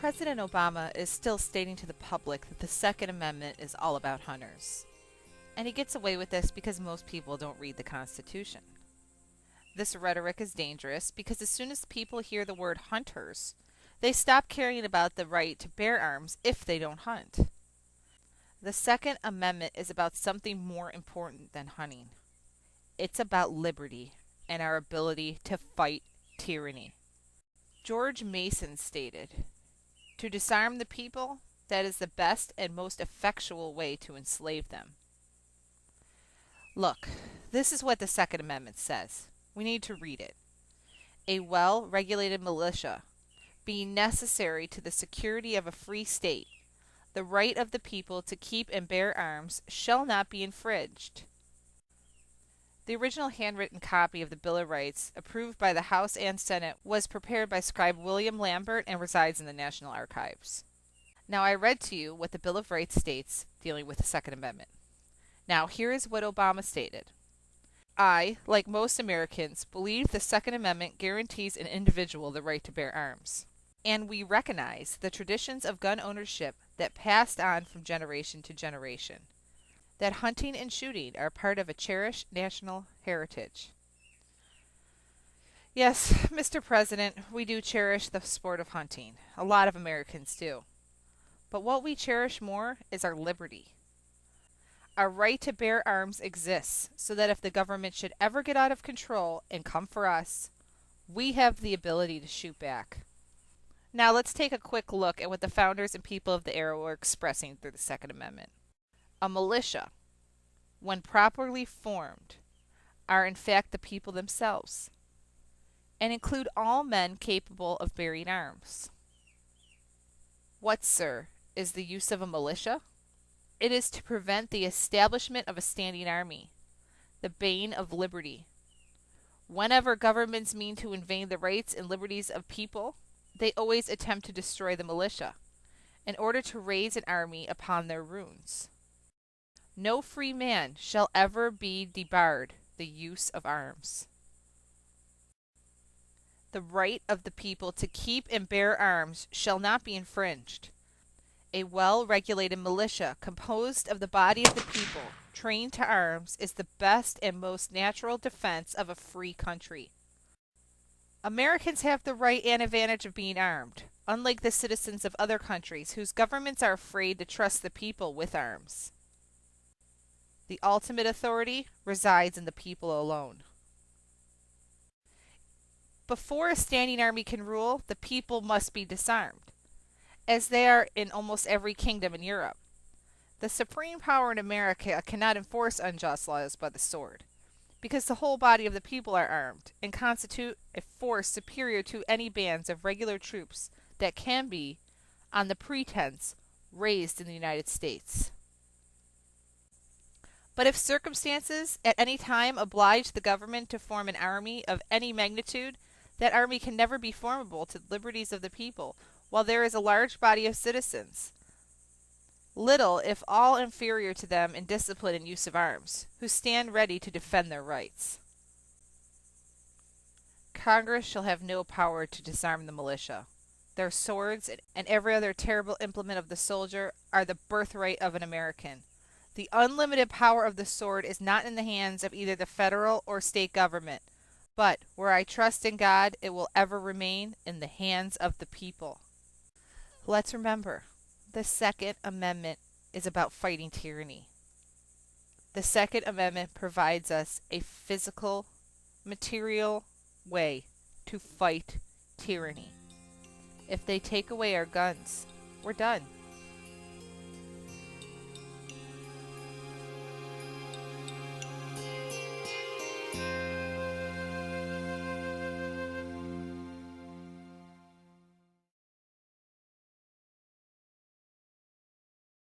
President Obama is still stating to the public that the Second Amendment is all about hunters. And he gets away with this because most people don't read the Constitution. This rhetoric is dangerous because as soon as people hear the word hunters, they stop caring about the right to bear arms if they don't hunt. The Second Amendment is about something more important than hunting. It's about liberty and our ability to fight tyranny. George Mason stated, "To disarm the people, that is the best and most effectual way to enslave them." Look, this is what the Second Amendment says. We need to read it. A well-regulated militia, being necessary to the security of a free state, the right of the people to keep and bear arms shall not be infringed. The original handwritten copy of the Bill of Rights, approved by the House and Senate, was prepared by scribe William Lambert and resides in the National Archives. Now, I read to you what the Bill of Rights states dealing with the Second Amendment. Now, here is what Obama stated. I, like most Americans, believe the Second Amendment guarantees an individual the right to bear arms. And we recognize the traditions of gun ownership that passed on from generation to generation. That hunting and shooting are part of a cherished national heritage. Yes, Mr. President, we do cherish the sport of hunting. A lot of Americans do. But what we cherish more is our liberty. Our right to bear arms exists so that if the government should ever get out of control and come for us, we have the ability to shoot back. Now let's take a quick look at what the founders and people of the era were expressing through the Second Amendment. A militia, when properly formed, are in fact the people themselves, and include all men capable of bearing arms. What, sir, is the use of a militia? It is to prevent the establishment of a standing army, the bane of liberty. Whenever governments mean to invade the rights and liberties of people, they always attempt to destroy the militia, in order to raise an army upon their ruins. No free man shall ever be debarred the use of arms. The right of the people to keep and bear arms shall not be infringed. A well-regulated militia composed of the body of the people, trained to arms, is the best and most natural defense of a free country. Americans have the right and advantage of being armed, unlike the citizens of other countries whose governments are afraid to trust the people with arms. The ultimate authority resides in the people alone. Before a standing army can rule, the people must be disarmed, as they are in almost every kingdom in Europe. The supreme power in America cannot enforce unjust laws by the sword, because the whole body of the people are armed and constitute a force superior to any bands of regular troops that can be, on the pretense, raised in the United States. But if circumstances at any time oblige the government to form an army of any magnitude, that army can never be formable to the liberties of the people, while there is a large body of citizens, little if all inferior to them in discipline and use of arms, who stand ready to defend their rights. Congress shall have no power to disarm the militia. Their swords and every other terrible implement of the soldier are the birthright of an American. The unlimited power of the sword is not in the hands of either the federal or state government, but where I trust in God, it will ever remain in the hands of the people. Let's remember, the Second Amendment is about fighting tyranny. The Second Amendment provides us a physical, material way to fight tyranny. If they take away our guns, we're done.